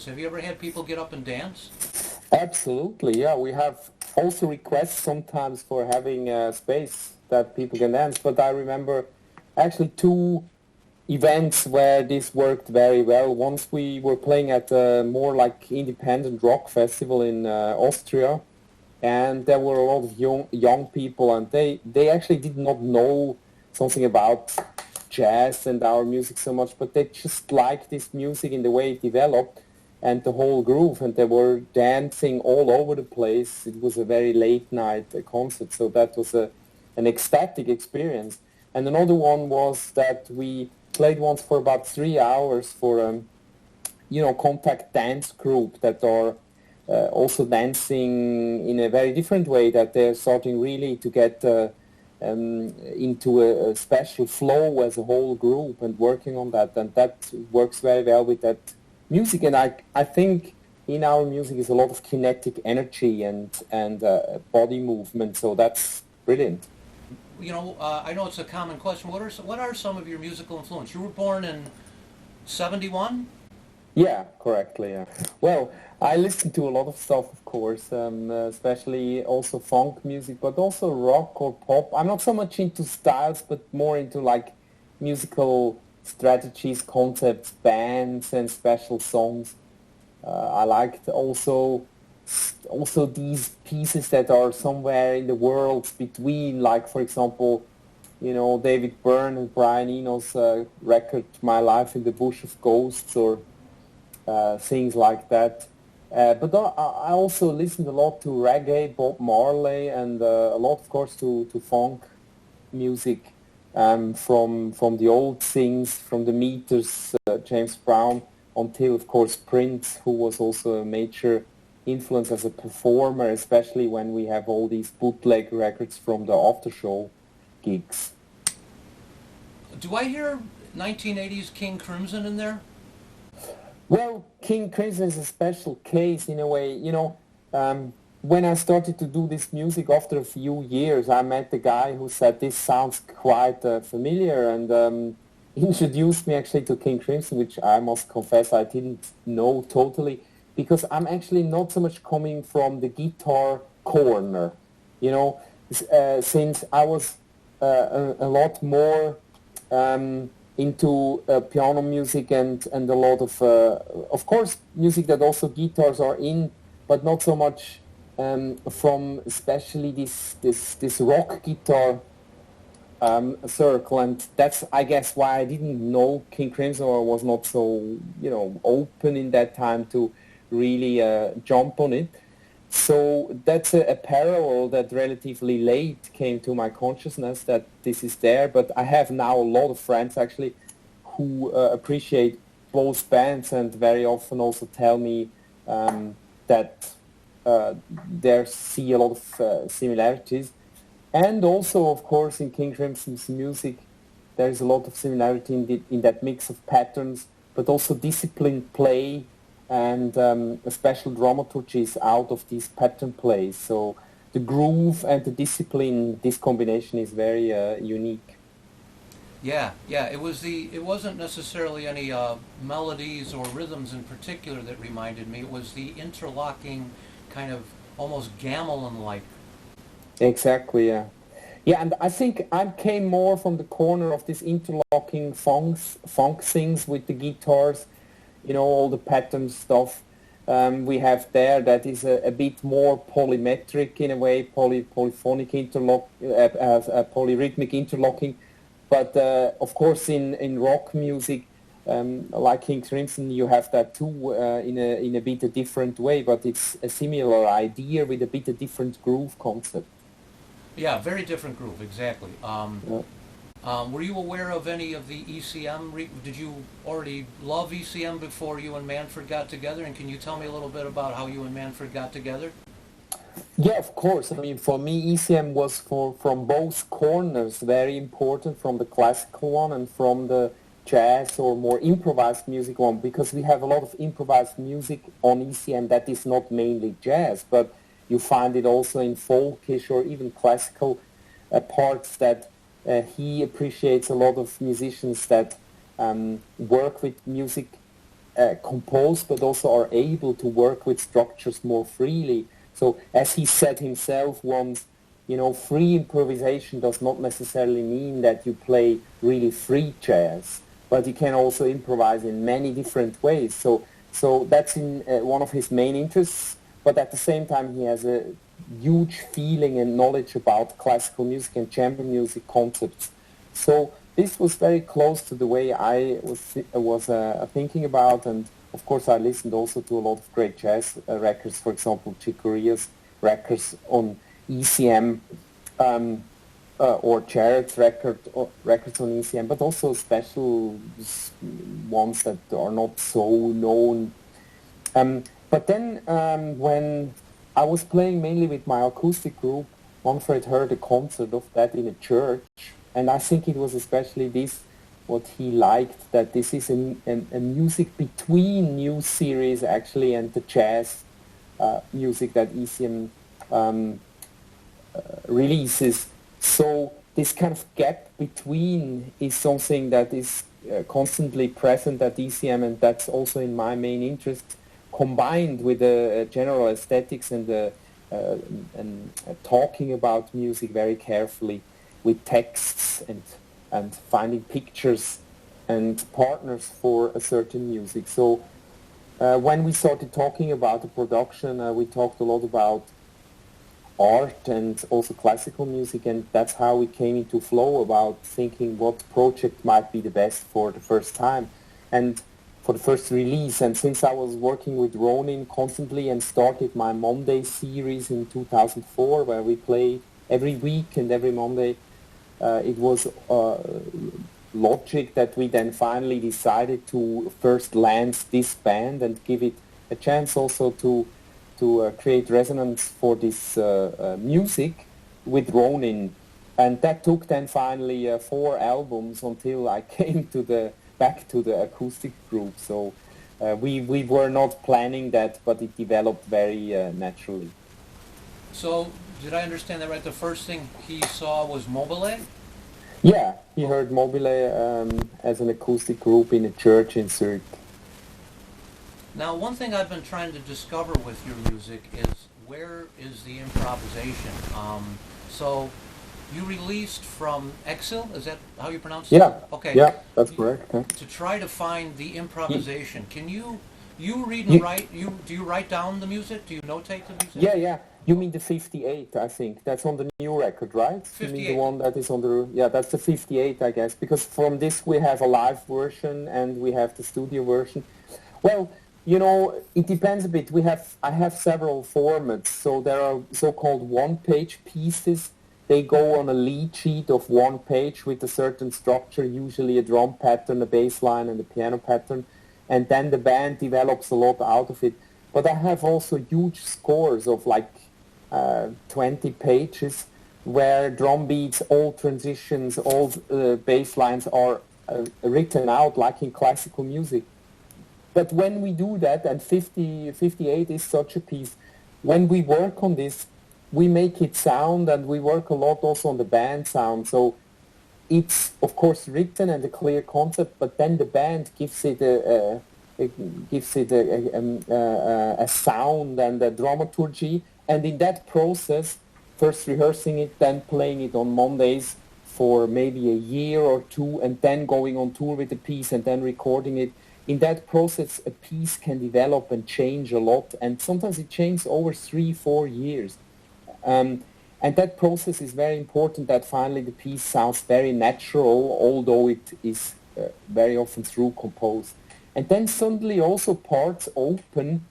influence. Have you ever had people get up and dance? Absolutely, yeah. We have also requests sometimes for having a space that people can dance. But I remember actually two events where this worked very well. Once we were playing at a more like independent rock festival in Austria, and there were a lot of young people, and they actually did not know something about jazz and our music so much, but they just liked this music in the way it developed and the whole groove, and they were dancing all over the place. It was a very late night concert, so that was an ecstatic experience. And another one was that we played once for about 3 hours for contact dance group that are also dancing in a very different way, that they're starting really to get into a special flow as a whole group and working on that, and that works very well with that music. And I think in our music is a lot of kinetic energy and body movement, so that's brilliant. I know it's a common question. What are some of your musical influence? You were born in 71? Yeah, correctly, yeah. Well, I listen to a lot of stuff, of course, especially also funk music, but also rock or pop. I'm not so much into styles, but more into like musical strategies, concepts, bands, and special songs. I liked also these pieces that are somewhere in the world between, like, for example, David Byrne and Brian Eno's record My Life in the Bush of Ghosts, or things like that. But I also listened a lot to reggae, Bob Marley, and a lot, of course, to funk music from the old things, from the Meters, James Brown, until, of course, Prince, who was also a major influence as a performer, especially when we have all these bootleg records from the after-show gigs. Do I hear 1980s King Crimson in there? Well, King Crimson is a special case in a way. When I started to do this music after a few years, I met the guy who said this sounds quite familiar, and introduced me actually to King Crimson, which I must confess I didn't know totally, because I'm actually not so much coming from the guitar corner, since I was a lot more into piano music and a lot of course, music that also guitars are in, but not so much from especially this rock guitar circle, and that's, I guess, why I didn't know King Crimson, or was not so open in that time to really jump on it. So that's a parallel that relatively late came to my consciousness, that this is there. But I have now a lot of friends actually who appreciate both bands, and very often also tell me that they see a lot of similarities. And also, of course, in King Crimson's music, there is a lot of similarity in that mix of patterns, but also disciplined play, and a special dramaturgy is out of these pattern plays. So the groove and the discipline, this combination is very unique. Yeah. It wasn't necessarily any melodies or rhythms in particular that reminded me. It was the interlocking kind of almost gamelan-like. Exactly, yeah. Yeah, and I think I came more from the corner of this interlocking funk things with the guitars, all the pattern stuff we have there, that is a bit more polymetric in a way, polyphonic polyrhythmic interlocking. But of course in rock music, like King Crimson, you have that too in a bit a different way, but it's a similar idea with a bit a different groove concept. Yeah, very different groove, exactly. Were you aware of any of the ECM? Did you already love ECM before you and Manfred got together? And can you tell me a little bit about how you and Manfred got together? Yeah, of course. I mean, for me, ECM was from both corners very important, from the classical one and from the jazz or more improvised music one, because we have a lot of improvised music on ECM that is not mainly jazz, but you find it also in folkish or even classical parts that he appreciates. A lot of musicians that work with music compose, but also are able to work with structures more freely. So as he said himself once, free improvisation does not necessarily mean that you play really free jazz, but you can also improvise in many different ways. So that's in one of his main interests, but at the same time he has a huge feeling and knowledge about classical music and chamber music concepts. So this was very close to the way I was thinking about, and of course I listened also to a lot of great jazz records, for example Chick Corea's records on ECM, or Jared's records on ECM, but also special ones that are not so known. But then when I was playing mainly with my acoustic group, Manfred heard a concert of that in a church, and I think it was especially this what he liked, that this is a music between new series actually and the jazz music that ECM releases. So this kind of gap between is something that is constantly present at ECM, and that's also in my main interest, combined with the general aesthetics and talking about music very carefully with texts and finding pictures and partners for a certain music. So when we started talking about the production, we talked a lot about art and also classical music, and that's how we came into flow about thinking what project might be the best for the first time and for the first release. And since I was working with Ronin constantly and started my Monday series in 2004, where we play every week and every Monday, it was logic that we then finally decided to first land this band and give it a chance also to create resonance for this music with Ronin. And that took then finally 4 albums until I came back to the acoustic group. So we were not planning that, but it developed very naturally. So did I understand that right? The first thing he saw was Mobile? Yeah, he heard Mobile as an acoustic group in a church in Zurich. Now, one thing I've been trying to discover with your music is where is the improvisation? So you released from Exil, is that how you pronounce it? Yeah. Okay. Yeah, that's correct. Yeah. To try to find the improvisation, can you read and write? Do you write down the music? Do you notate the music? Yeah. You mean the 58, I think. That's on the new record, right? 58. You mean the one that is on the... Yeah, that's the 58, I guess. Because from this we have a live version and we have the studio version. Well, it depends a bit. I have several formats. So there are so-called one-page pieces. They go on a lead sheet of 1 page with a certain structure, usually a drum pattern, a bass line, and a piano pattern. And then the band develops a lot out of it. But I have also huge scores of 20 pages where drum beats, all transitions, all bass lines are written out like in classical music. But when we do that, and 58 is such a piece, when we work on this, we make it sound, and we work a lot also on the band sound. So it's, of course, written and a clear concept, but then the band gives it a sound and a dramaturgy. And in that process, first rehearsing it, then playing it on Mondays for maybe a year or 2, and then going on tour with the piece and then recording it. In that process, a piece can develop and change a lot, and sometimes it changes over 3-4 years. And that process is very important, that finally the piece sounds very natural, although it is very often through composed. And then suddenly also parts open,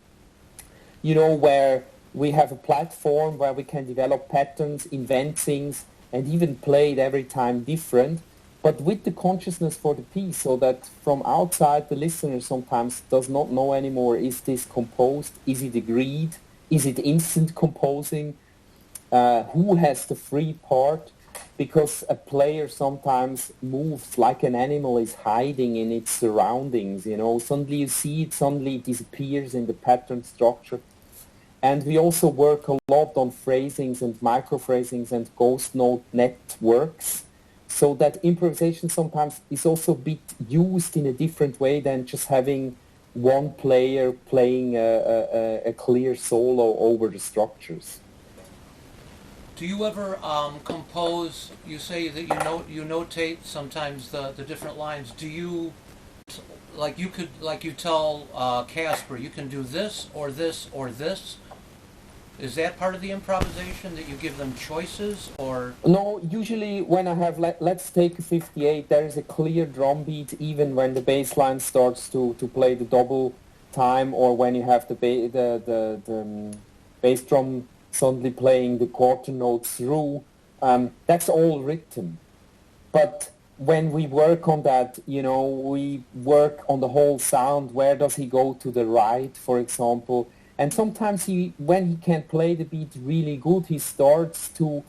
where we have a platform where we can develop patterns, invent things, and even play it every time different, but with the consciousness for the piece, so that from outside the listener sometimes does not know anymore, is this composed, is it agreed, is it instant composing, who has the free part, because a player sometimes moves like an animal is hiding in its surroundings, suddenly you see it, suddenly it disappears in the pattern structure. And we also work a lot on phrasings and microphrasings and ghost note networks, so that improvisation sometimes is also a bit used in a different way than just having one player playing a clear solo over the structures. Do you ever compose? You say that you notate sometimes the different lines. Do you like you tell Casper you can do this or this or this? Is that part of the improvisation that you give them choices or? No, usually when I have, let's take a 58, there is a clear drum beat even when the bass line starts to play the double time, or when you have the bass drum suddenly playing the quarter note through. That's all written. But when we work on that, we work on the whole sound. Where does he go to the right, for example? And sometimes when he can play the beat really good, he starts to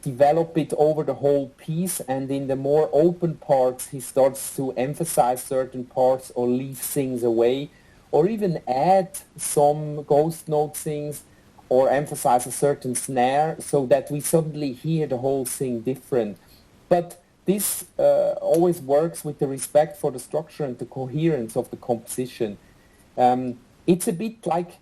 develop it over the whole piece, and in the more open parts, he starts to emphasize certain parts or leave things away, or even add some ghost note things, or emphasize a certain snare, so that we suddenly hear the whole thing different. But this always works with the respect for the structure and the coherence of the composition. It's a bit like,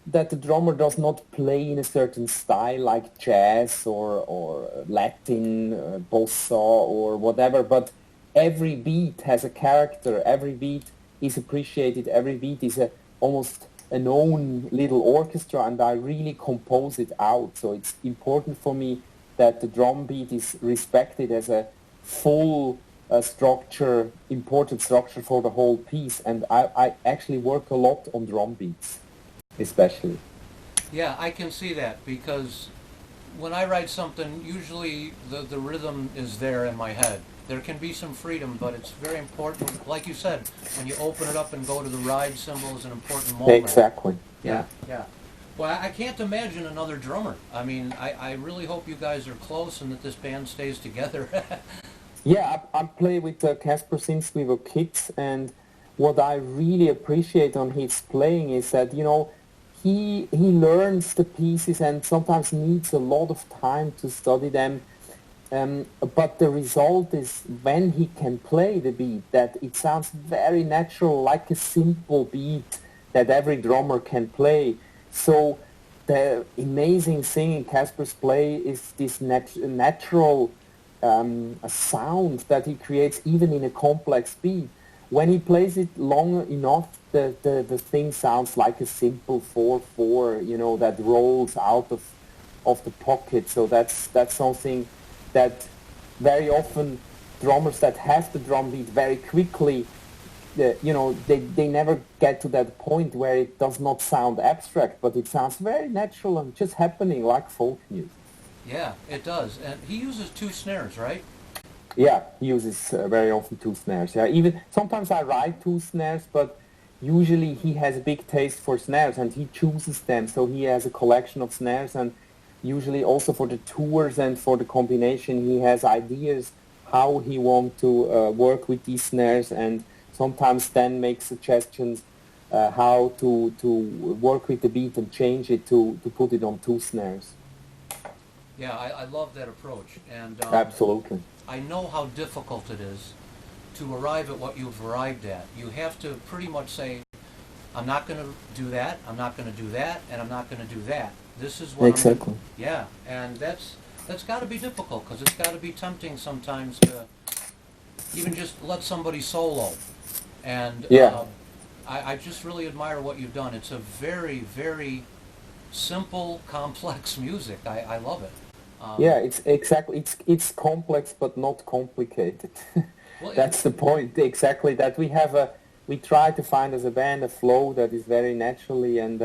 that the drummer does not play in a certain style like jazz or Latin, bossa or whatever, but every beat has a character, every beat is appreciated, every beat is almost an own little orchestra, and I really compose it out. So it's important for me that the drum beat is respected as a full structure, important structure for the whole piece, and I actually work a lot on drum beats. Especially. Yeah, I can see that, because when I write something, usually the rhythm is there in my head. There can be some freedom, but it's very important. Like you said, when you open it up and go to the ride cymbal is an important moment. Exactly. Yeah. Well, I can't imagine another drummer. I mean, I really hope you guys are close and that this band stays together. Yeah, I play with Casper since we were kids, and what I really appreciate on his playing is that, he learns the pieces and sometimes needs a lot of time to study them. But the result is, when he can play the beat, that it sounds very natural, like a simple beat that every drummer can play. So the amazing thing in Casper's play is this natural sound that he creates even in a complex beat. When he plays it long enough, the thing sounds like a simple 4/4, that rolls out of the pocket. So that's something that very often drummers that have the drum beat very quickly, they never get to that point where it does not sound abstract, but it sounds very natural and just happening like folk music. Yeah, it does. And he uses 2 snares, right? Yeah, he uses very often 2 snares. Yeah, even sometimes I write 2 snares, but usually he has a big taste for snares and he chooses them. So he has a collection of snares, and usually also for the tours and for the combination, he has ideas how he wants to work with these snares, and sometimes then makes suggestions how to work with the beat and change it to put it on 2 snares. Yeah, I love that approach. And Absolutely. I know how difficult it is to arrive at what you've arrived at. You have to pretty much say, I'm not going to do that, I'm not going to do that, and I'm not going to do that. This is what Exactly. Yeah, and that's got to be difficult, because it's got to be tempting sometimes to even just let somebody solo. And Yeah. I just really admire what you've done. It's a very, very simple, complex music. I love it. Yeah, it's complex but not complicated. Well, That's the point. Exactly that we try to find as a band a flow that is very naturally, and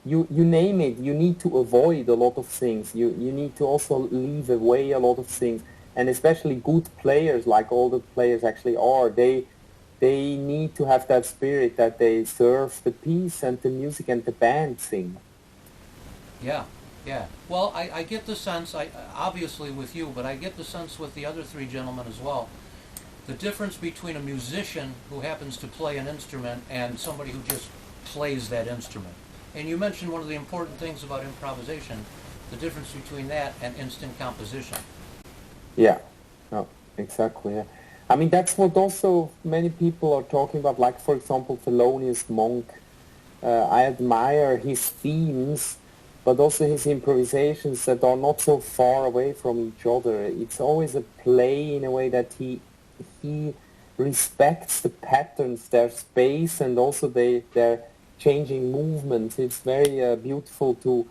you name it. You need to avoid a lot of things. You need to also leave away a lot of things, and especially good players, like all the players actually are. They need to have that spirit that they serve the piece and the music and the band thing. Yeah. Well, I get the sense, obviously with you, but I get the sense with the other 3 gentlemen as well, the difference between a musician who happens to play an instrument and somebody who just plays that instrument. And you mentioned one of the important things about improvisation, the difference between that and instant composition. Yeah, no, exactly. Yeah. I mean, that's what also many people are talking about, like, for example, Thelonious Monk. I admire his themes, but also his improvisations that are not so far away from each other. It's always a play in a way that he respects the patterns, their space, and also their changing movements. It's very beautiful to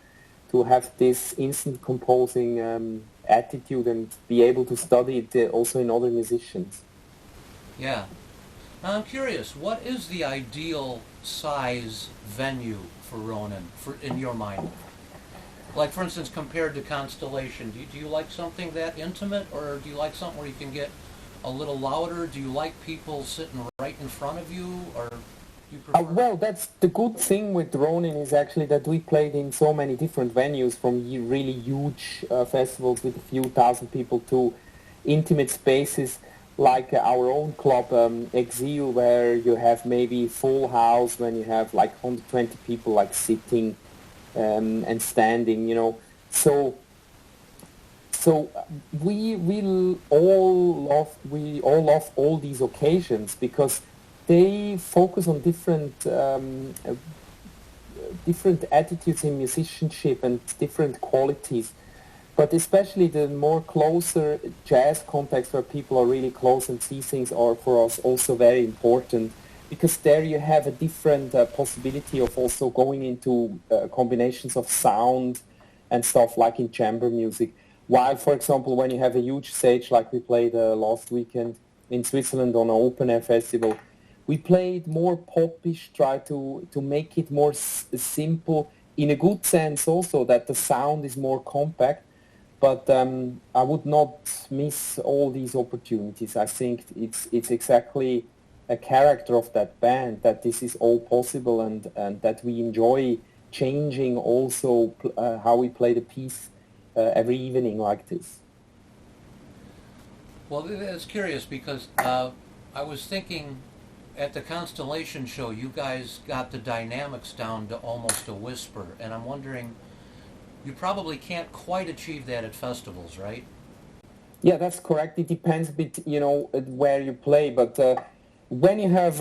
have this instant composing attitude and be able to study it also in other musicians. Yeah. Now I'm curious, what is the ideal size venue for Ronin, in your mind? Like, for instance, compared to Constellation, do you like something that intimate, or do you like something where you can get a little louder? Do you like people sitting right in front of you, or do you prefer... Well, that's the good thing with Ronin is actually that we played in so many different venues, from really huge festivals with a few thousand people to intimate spaces like our own club, Exile, where you have maybe full house when you have like 120 people like sitting and standing, you know. So we all love all these occasions because they focus on different attitudes in musicianship and different qualities. But especially the more closer jazz context where people are really close and see things are for us also very important, because there you have a different possibility of also going into combinations of sound and stuff like in chamber music. While, for example, when you have a huge stage like we played last weekend in Switzerland on an open-air festival, we played more popish, try to make it more simple in a good sense also, that the sound is more compact. But I would not miss all these opportunities. I think it's exactly a character of that band that this is all possible, and that we enjoy changing also how we play the piece every evening like this. Well, it's curious because I was thinking at the Constellation show, you guys got the dynamics down to almost a whisper, and I'm wondering, you probably can't quite achieve that at festivals, right? Yeah, that's correct. It depends a bit, you know, where you play. But when you have,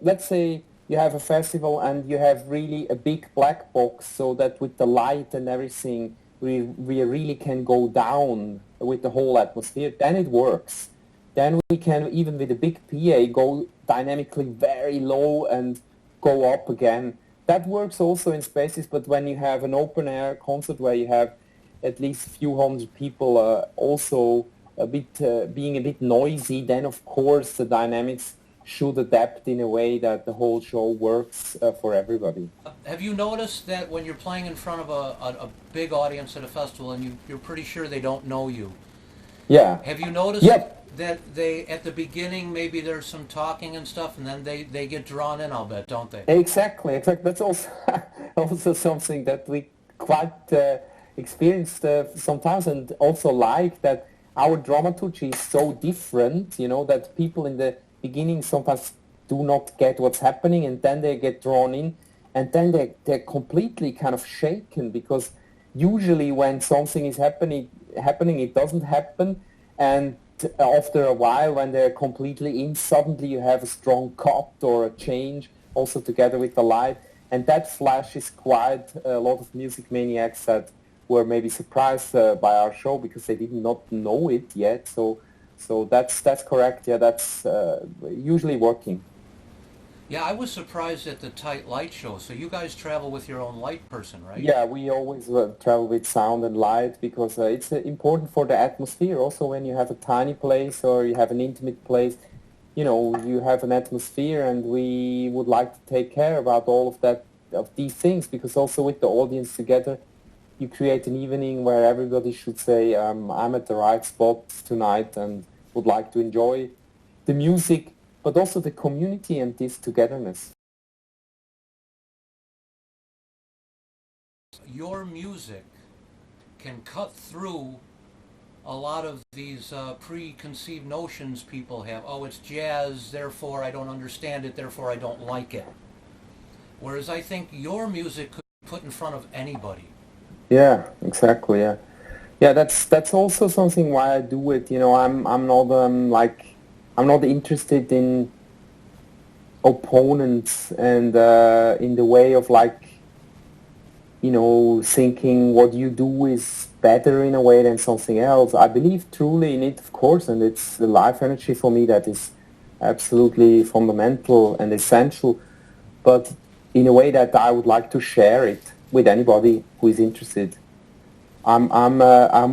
let's say, you have a festival and you have really a big black box, so that with the light and everything, we really can go down with the whole atmosphere, then it works. Then we can, even with a big PA, go dynamically very low and go up again. That works also in spaces, but when you have an open-air concert where you have at least a few hundred people also being a bit noisy, then of course the dynamics should adapt in a way that the whole show works for everybody. Have you noticed that when you're playing in front of a big audience at a festival and you're pretty sure they don't know you? Yeah. Have you noticed that they, at the beginning, maybe there's some talking and stuff, and then they get drawn in, I'll bet, don't they? Exactly. That's also also something that we quite experienced sometimes, and also like that our dramaturgy is so different, you know, that people in the beginning sometimes do not get what's happening, and then they get drawn in, and then they're completely kind of shaken, because usually when something is happening, it doesn't happen, and after a while, when they're completely in, suddenly you have a strong cut or a change, also together with the light, and that flashes quite a lot of music maniacs that were maybe surprised by our show because they did not know it yet. So that's correct. Yeah, that's usually working. Yeah, I was surprised at the tight light show. So you guys travel with your own light person, right? Yeah, we always travel with sound and light because it's important for the atmosphere. Also, when you have a tiny place or you have an intimate place, you know, you have an atmosphere, and we would like to take care about all of these things, because also with the audience together, you create an evening where everybody should say, I'm at the right spot tonight and would like to enjoy the music, but also the community and this togetherness. Your music can cut through a lot of these preconceived notions people have. Oh, it's jazz, therefore I don't understand it, therefore I don't like it. Whereas I think your music could be put in front of anybody. Yeah, exactly. Yeah, that's also something why I do it. You know, I'm not I'm not interested in opponents and in the way of like, thinking what you do is better in a way than something else. I believe truly in it, of course, and it's the life energy for me that is absolutely fundamental and essential, but in a way that I would like to share it with anybody who is interested. I'm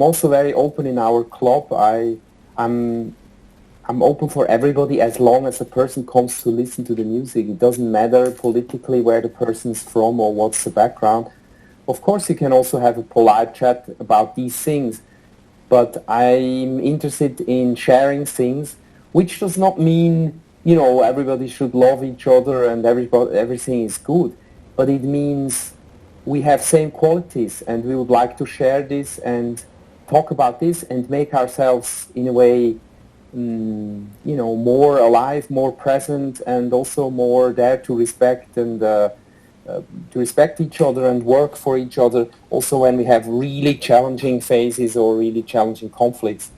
also very open in our club. I'm open for everybody as long as a person comes to listen to the music. It doesn't matter politically where the person's from or what's the background. Of course, you can also have a polite chat about these things, but I'm interested in sharing things, which does not mean, everybody should love each other and everything is good, but it means we have same qualities and we would like to share this and talk about this and make ourselves in a way more alive, more present, and also more there to respect and to respect each other and work for each other, also when we have really challenging phases or really challenging conflicts.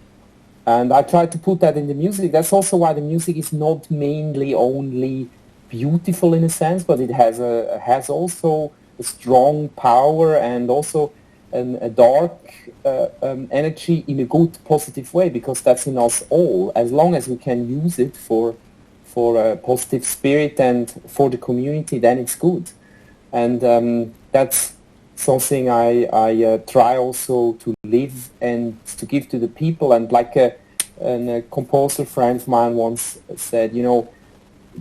And I try to put that in the music. That's also why the music is not mainly only beautiful in a sense, but it has also a strong power and also a dark energy in a good, positive way, because that's in us all. As long as we can use it for a positive spirit and for the community, then it's good. And that's something I try also to live and to give to the people. And like a composer friend of mine once said,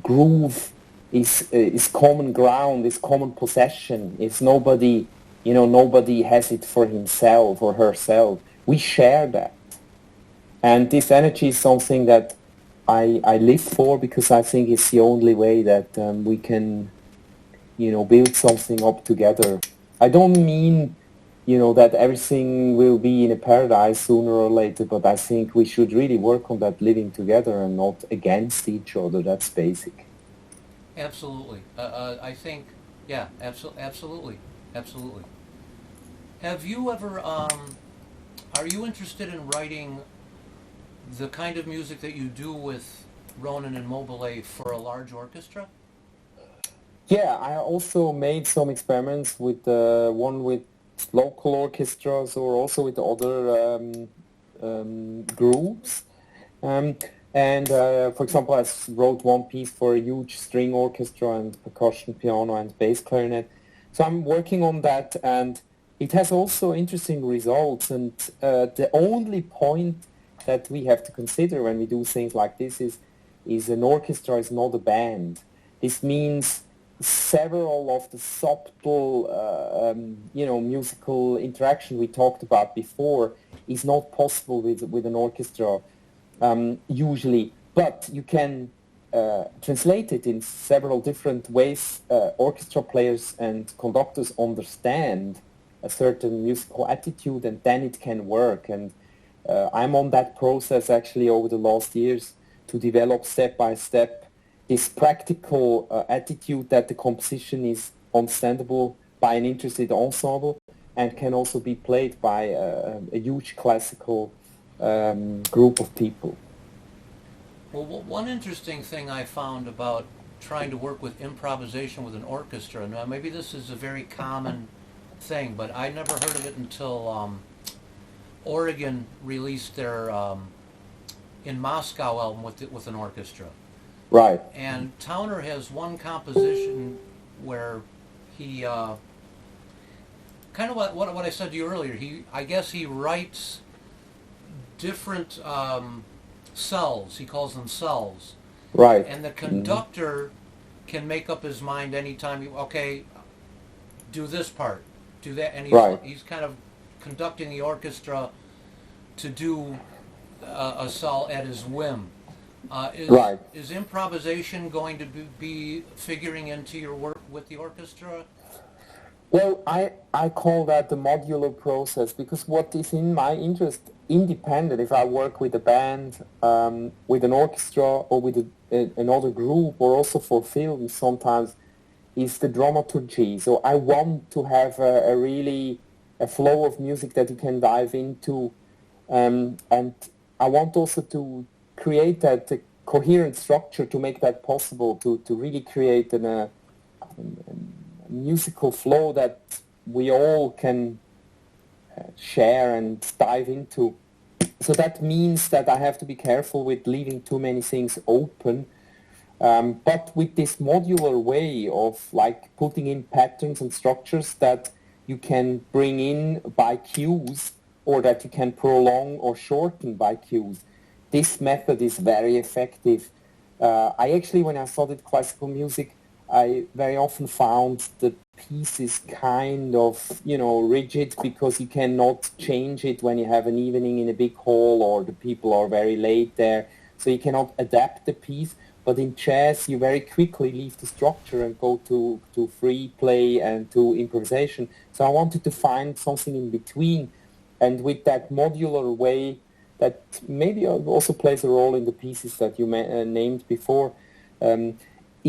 groove is common ground, is common possession. It's nobody has it for himself or herself. We share that. And this energy is something that I live for, because I think it's the only way that we can build something up together. I don't mean, that everything will be in a paradise sooner or later, but I think we should really work on that living together and not against each other. That's basic. Absolutely. I think, yeah, absolutely. Absolutely. Have you ever, are you interested in writing the kind of music that you do with Ronan and Mobile for a large orchestra? Yeah, I also made some experiments with one with local orchestras or also with other groups. For example, I wrote one piece for a huge string orchestra and percussion, piano and bass clarinet. So I'm working on that, and it has also interesting results. And the only point that we have to consider when we do things like this is an orchestra is not a band. This means several of the subtle, musical interaction we talked about before is not possible with an orchestra usually. But you can translate it in several different ways. Orchestra players and conductors understand a certain musical attitude, and then it can work. And I'm on that process actually over the last years to develop step by step this practical attitude that the composition is understandable by an interested ensemble and can also be played by a huge classical group of people. Well, one interesting thing I found about trying to work with improvisation with an orchestra, now maybe this is a very common thing, but I never heard of it until Oregon released their In Moscow album with an orchestra. Right. And Towner has one composition where he kind of what I said to you earlier. I guess he writes different cells. He calls them cells. Right. And the conductor can make up his mind anytime. Okay, do this part, do that, and he's kind of conducting the orchestra to do a cell at his whim. Is improvisation going to be figuring into your work with the orchestra? Well, I call that the modular process, because what is in my interest, independent, if I work with a band, with an orchestra, or with another group, or also for film sometimes, is the dramaturgy. So I want to have a flow of music that you can dive into, and I want also to create that coherent structure to make that possible, to really create a musical flow that we all can share and dive into. So that means that I have to be careful with leaving too many things open. But with this modular way of like putting in patterns and structures that you can bring in by cues, or that you can prolong or shorten by cues, this method is very effective. I actually, when I studied classical music, I very often found the piece kind of, rigid, because you cannot change it when you have an evening in a big hall or the people are very late there. So you cannot adapt the piece. But in jazz, you very quickly leave the structure and go to free play and to improvisation. So I wanted to find something in between. And with that modular way, that maybe also plays a role in the pieces that you named before,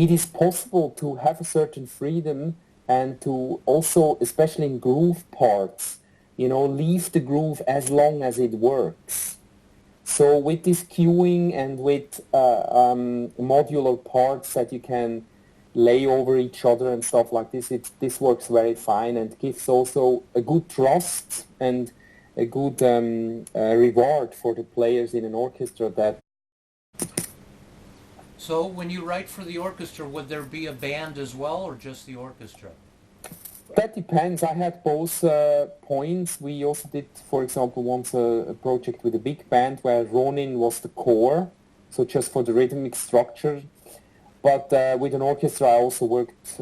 it is possible to have a certain freedom and to also, especially in groove parts, leave the groove as long as it works. So with this cueing and with modular parts that you can lay over each other and stuff like this, this works very fine and gives also a good trust and a good reward for the players in an orchestra. That. So when you write for the orchestra, would there be a band as well, or just the orchestra? That depends. I had both points. We also did, for example, once a project with a big band where Ronin was the core, so just for the rhythmic structure. But with an orchestra, I also worked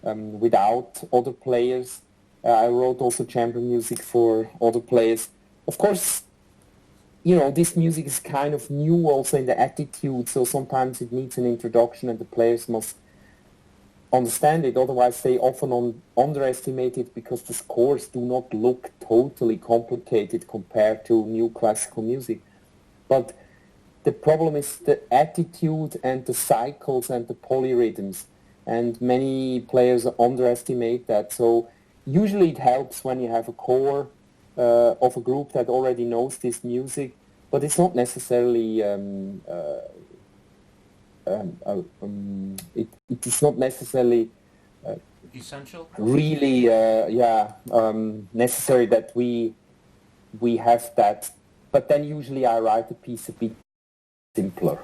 without other players. I wrote also chamber music for other players. Of course, this music is kind of new also in the attitude, so sometimes it needs an introduction and the players must understand it, otherwise they often underestimate it because the scores do not look totally complicated compared to new classical music. But the problem is the attitude and the cycles and the polyrhythms, and many players underestimate that. So usually it helps when you have a core of a group that already knows this music, but it's not necessarily it is not necessarily essential. Really, necessary that we have that. But then usually I write a piece a bit simpler.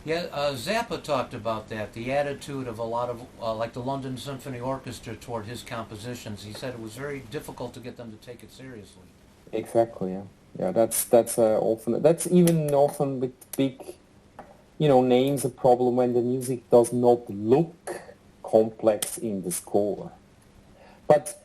Yeah, Zappa talked about that, the attitude of a lot of, like the London Symphony Orchestra toward his compositions. He said it was very difficult to get them to take it seriously. Exactly, yeah. Yeah, that's even often with big, names a problem when the music does not look complex in the score. But,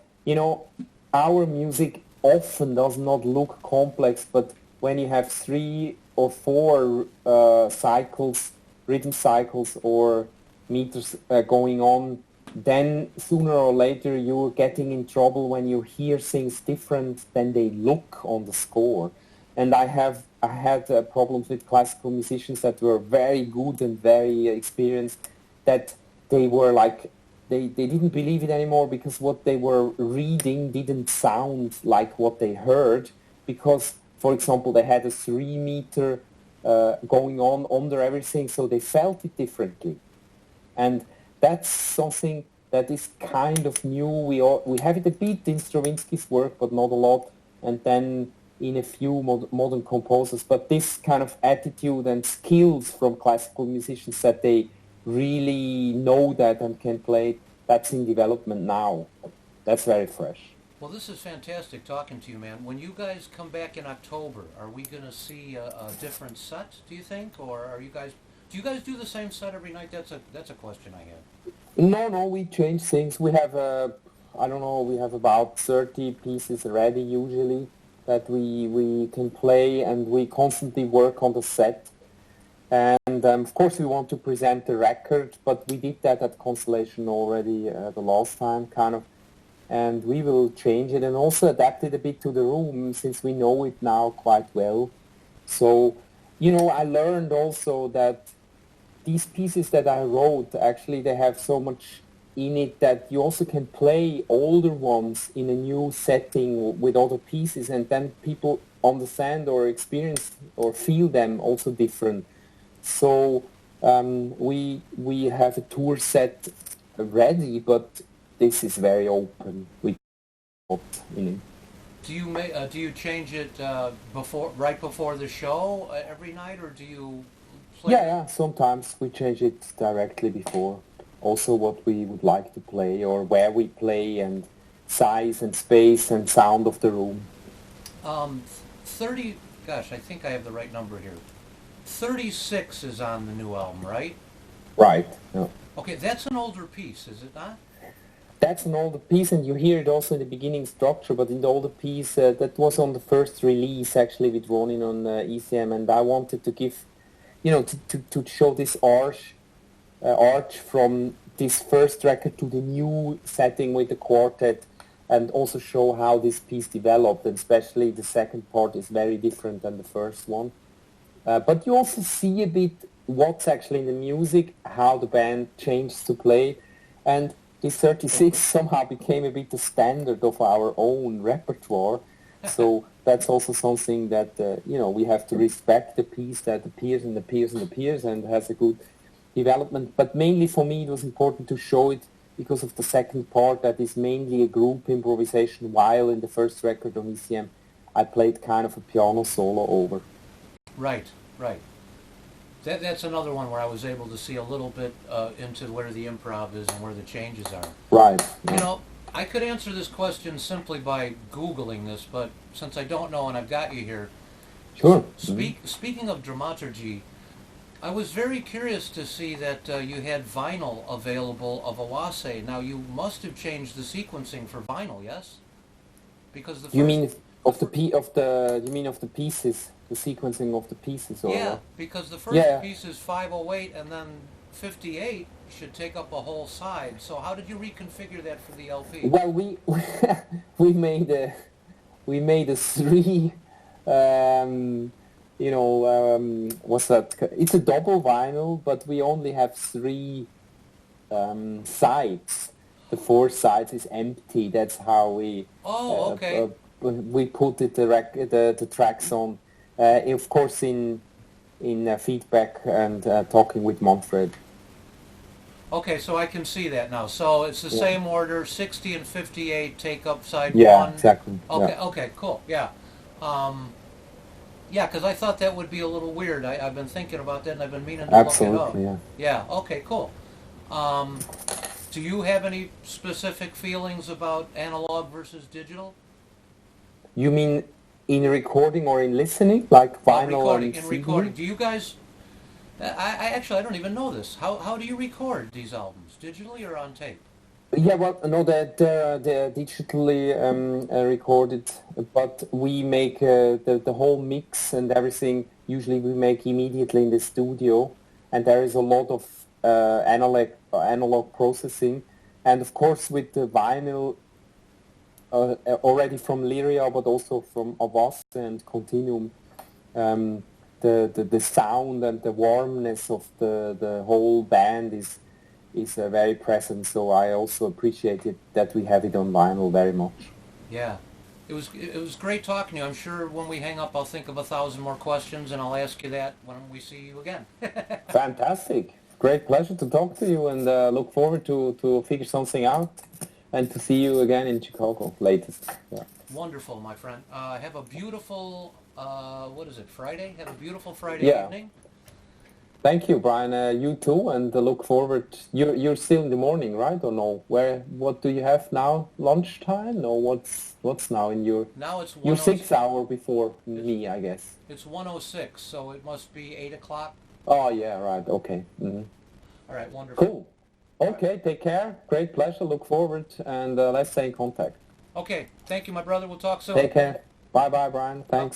our music often does not look complex, but when you have 3 or 4 cycles, rhythm cycles or meters going on, then sooner or later you're getting in trouble when you hear things different than they look on the score. And I had problems with classical musicians that were very good and very experienced, that they were like, they didn't believe it anymore because what they were reading didn't sound like what they heard, because, for example, they had a 3 meter going on under everything, so they felt it differently. And that's something that is kind of new. We have it a bit in Stravinsky's work, but not a lot, and then in a few modern composers. But this kind of attitude and skills from classical musicians that they really know that and can play, that's in development now. That's very fresh. Well, this is fantastic talking to you, man. When you guys come back in October, are we going to see a different set, do you think? Or do you guys do the same set every night? That's a question I have. No, we change things. We have, we have about 30 pieces ready usually that we can play, and we constantly work on the set. And of course we want to present the record, but we did that at Constellation already the last time, kind of. And we will change it and also adapt it a bit to the room, since we know it now quite well. So, I learned also that these pieces that I wrote, actually they have so much in it that you also can play older ones in a new setting with other pieces, and then people understand or experience or feel them also different. So we have a tour set ready, but this is very open. We not, you know. Do you change it right before the show every night, or do you play? Yeah, sometimes we change it directly before. Also what we would like to play or where we play and size and space and sound of the room. 30, gosh, I think I have the right number here. 36 is on the new album, right? Right. Yeah. Okay, that's an older piece, is it not? That's an older piece, and you hear it also in the beginning structure, but in the older piece, that was on the first release, actually, with Ronin on ECM, and I wanted to give, to show this arch from this first record to the new setting with the quartet, and also show how this piece developed, and especially the second part is very different than the first one. But you also see a bit what's actually in the music, how the band changed to play, and this 36 somehow became a bit the standard of our own repertoire. So that's also something that, we have to respect the piece that appears and appears and appears and has a good development. But mainly for me it was important to show it because of the second part that is mainly a group improvisation, while in the first record on ECM I played kind of a piano solo over. Right. That's another one where I was able to see a little bit into where the improv is and where the changes are. Right. Yeah. I could answer this question simply by Googling this, but since I don't know and I've got you here, sure. Speaking of dramaturgy, I was very curious to see that you had vinyl available of Awase. Now you must have changed the sequencing for vinyl, yes? Because the first, you mean of the pieces, the sequencing of the pieces, or yeah, what? because the first piece is 508 and then 58 should take up a whole side. So how did you reconfigure that for the LP? Well, we made a three. What's that? It's a double vinyl, but we only have three sides. The fourth side is empty. That's how we. Oh, okay. We put the tracks on, of course, in feedback and talking with Manfred. Okay, so I can see that now. So it's the same order, 60 and 58 take up side one. Yeah, exactly. Okay, okay, cool. Yeah. Yeah, because I thought that would be a little weird. I've been thinking about that and I've been meaning to look it up. Yeah. Yeah, okay, cool. Do you have any specific feelings about analog versus digital? You mean in recording or in listening, like vinyl recording, and in recording. Do you guys? I don't even know this. How do you record these albums, digitally or on tape? Yeah, well, no, they're digitally recorded, but we make the whole mix and everything. Usually, we make immediately in the studio, and there is a lot of analog processing, and of course with the vinyl. Already from Lyria, but also from Avast and Continuum, the sound and the warmness of the whole band is very present. So I also appreciate it that we have it on vinyl very much. Yeah, it was great talking to you. I'm sure when we hang up, I'll think of 1,000 more questions, and I'll ask you that when we see you again. Fantastic! Great pleasure to talk to you, and look forward to figure something out. And to see you again in Chicago, latest. Yeah. Wonderful, my friend. Have a beautiful, Friday? Have a beautiful Friday evening. Thank you, Brian. You too, and look forward. You're still in the morning, right, or no? What do you have now? Lunchtime? No, what's now in your? Now it's 1:06. You're 6 hours before me, I guess. It's 1:06, so it must be 8 o'clock. Oh yeah, right. Okay. Mm-hmm. All right, wonderful. Cool. Okay, take care. Great pleasure. Look forward, and let's stay in contact. Okay, thank you, my brother. We'll talk soon. Take care. Bye-bye, Brian. Thanks.